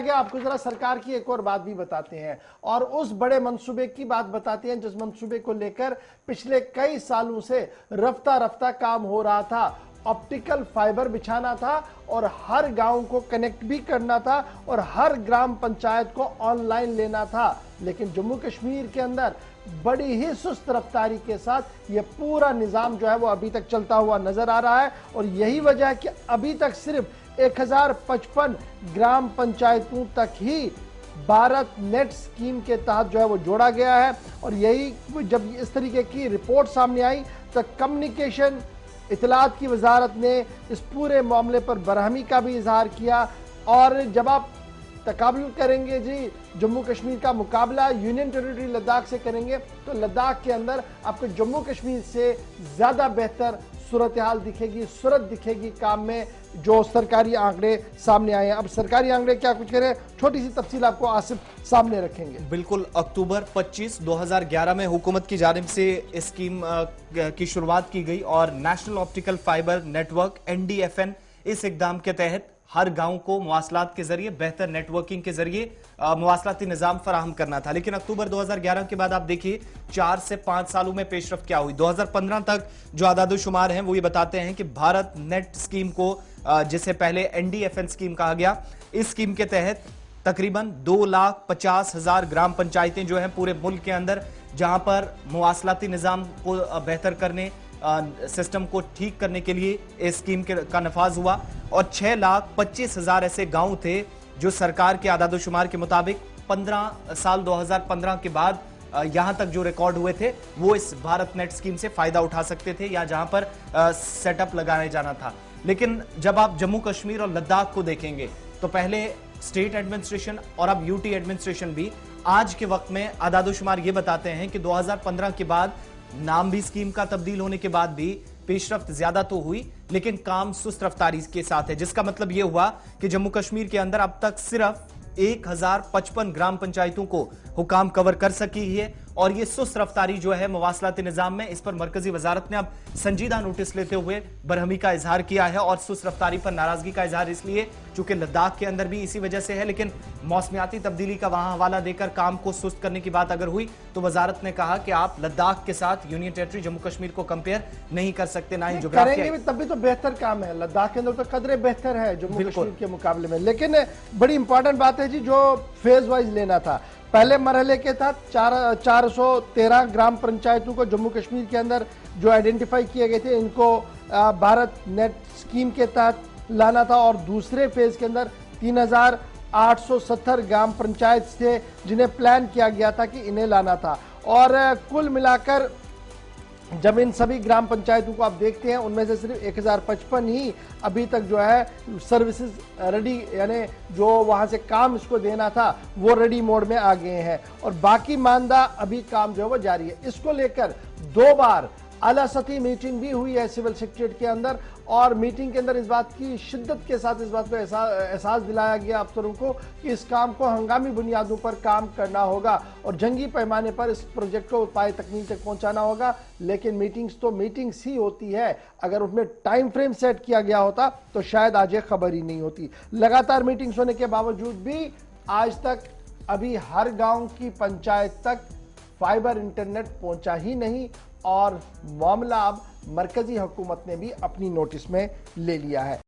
आगे आपको जरा सरकार की एक और बात भी बताते हैं और उस बड़े मंसूबे की बात बताते हैं जिस मंसूबे को लेकर पिछले कई सालों से रफ्ता रफ्ता काम हो रहा था। ऑप्टिकल फाइबर बिछाना था और हर गांव को कनेक्ट भी करना था और हर ग्राम पंचायत को ऑनलाइन लेना था। लेकिन जम्मू कश्मीर के अंदर बड़ी ही सुस्त रफ्तारी के साथ यह पूरा निजाम जो है वो अभी तक चलता हुआ नजर आ रहा है और यही वजह है कि अभी तक सिर्फ 1055 ग्राम पंचायतों तक ही भारत नेट स्कीम के तहत जो है वो जोड़ा गया है। और यही जब इस तरीके की रिपोर्ट सामने आई तो कम्युनिकेशन इत्तलात की वजारत ने इस पूरे मामले पर बरहमी का भी इजहार किया। और जब आप तकाबुल करेंगे जी जम्मू कश्मीर का मुकाबला यूनियन टेरिटरी लद्दाख से करेंगे तो लद्दाख के अंदर आपको जम्मू कश्मीर से ज्यादा बेहतर सूरत हाल दिखेगी, सूरत दिखेगी काम में, जो सरकारी आंकड़े सामने आए हैं। अब सरकारी आंकड़े क्या कुछ करें, छोटी सी तफसील आपको आसिफ सामने रखेंगे। बिल्कुल, अक्टूबर 25, 2011 में हुकूमत की जानिब से इस स्कीम की शुरुआत की गई और national optical fibre network NDFN इस इकदाम के तहत हर गांव को मवासलात के जरिए बेहतर नेटवर्किंग के जरिए मवासलाती निजाम फराहम करना था। लेकिन अक्टूबर 2011 के बाद आप देखिए 4 से 5 सालों में पेशरफ क्या हुई। 2015 तक जो आदादोशुमार हैं वो ये बताते हैं कि भारत नेट स्कीम को जिसे पहले NDFN स्कीम कहा गया, इस स्कीम के तहत तकरीबन 2,50,000 ग्राम पंचायतें जो हैं पूरे मुल्क के अंदर, जहां पर मवासलाती निजाम को बेहतर करने, सिस्टम को ठीक करने के लिए इस स्कीम का नफाज हुआ और 6,25,000 ऐसे गांव थे जो सरकार के आदादोशुमार के मुताबिक 15 साल 2015 के बाद यहां तक जो रिकॉर्ड हुए थे वो इस भारत नेट स्कीम से फायदा उठा सकते थे या जहां पर सेटअप लगाने जाना था। लेकिन जब आप जम्मू कश्मीर और लद्दाख को देखेंगे तो पहले स्टेट एडमिनिस्ट्रेशन और अब यूटी एडमिनिस्ट्रेशन भी आज के वक्त में आदादोशुमार ये बताते हैं कि 2015 के बाद नाम भी स्कीम का तब्दील होने के बाद भी पेशरफ्त ज्यादा तो हुई लेकिन काम सुस्त रफ्तारी के साथ है, जिसका मतलब यह हुआ कि जम्मू कश्मीर के अंदर अब तक सिर्फ 1055 ग्राम पंचायतों को हुकाम कवर कर सकी है। और ये सुस्त रफ्तारी जो है मवासलाती निजाम में, इस पर मरकजी वजारत ने अब संजीदा नोटिस लेते हुए बरहमी का इजहार किया है और सुस्त रफ्तारी पर नाराजगी का इजहार इसलिए चूंकि लद्दाख के अंदर भी इसी वजह से है। लेकिन मौसमियाती तब्दीली का वहां हवाला देकर काम को सुस्त करने की बात अगर हुई तो वजारत ने कहा कि आप लद्दाख के साथ यूनियन टेरिटरी जम्मू कश्मीर को कंपेयर नहीं कर सकते, ना ही करेंगे भी तब भी तो बेहतर काम है। लद्दाख के अंदर तो कदरे बेहतर है जम्मू कश्मीर के मुकाबले में। लेकिन बड़ी इंपॉर्टेंट बात है जी जो फेज वाइज लेना था। पहले मरहले के तहत 413 ग्राम पंचायतों को जम्मू कश्मीर के अंदर जो आइडेंटिफाई किए गए थे इनको भारत नेट स्कीम के तहत लाना था और दूसरे फेज के अंदर 3,870 ग्राम पंचायत थे जिन्हें प्लान किया गया था कि इन्हें लाना था। और कुल मिलाकर जब इन सभी ग्राम पंचायतों को आप देखते हैं उनमें से सिर्फ 1055 ही अभी तक जो है सर्विसेज रेडी, यानी जो वहां से काम इसको देना था वो रेडी मोड में आ गए हैं और बाकी मानदा अभी काम जो है वो जारी है। इसको लेकर 2 बार आला सतही मीटिंग भी हुई है सिविल सेक्रेटरीट के अंदर और मीटिंग के अंदर इस बात की शिद्दत के साथ इस बात को एहसास दिलाया गया अफसरों को कि इस काम को हंगामी बुनियादों पर काम करना होगा और जंगी पैमाने पर इस प्रोजेक्ट को पाए तकमील तक पहुंचाना होगा। लेकिन मीटिंग्स तो मीटिंग्स ही होती है, अगर उसमें टाइम फ्रेम सेट किया गया होता तो शायद आज ये खबर ही नहीं होती। लगातार मीटिंग्स होने के बावजूद भी आज तक अभी हर गांव की पंचायत तक फाइबर इंटरनेट पहुंचा ही नहीं और मामला अब मरकजी हुकूमत ने भी अपनी नोटिस में ले लिया है।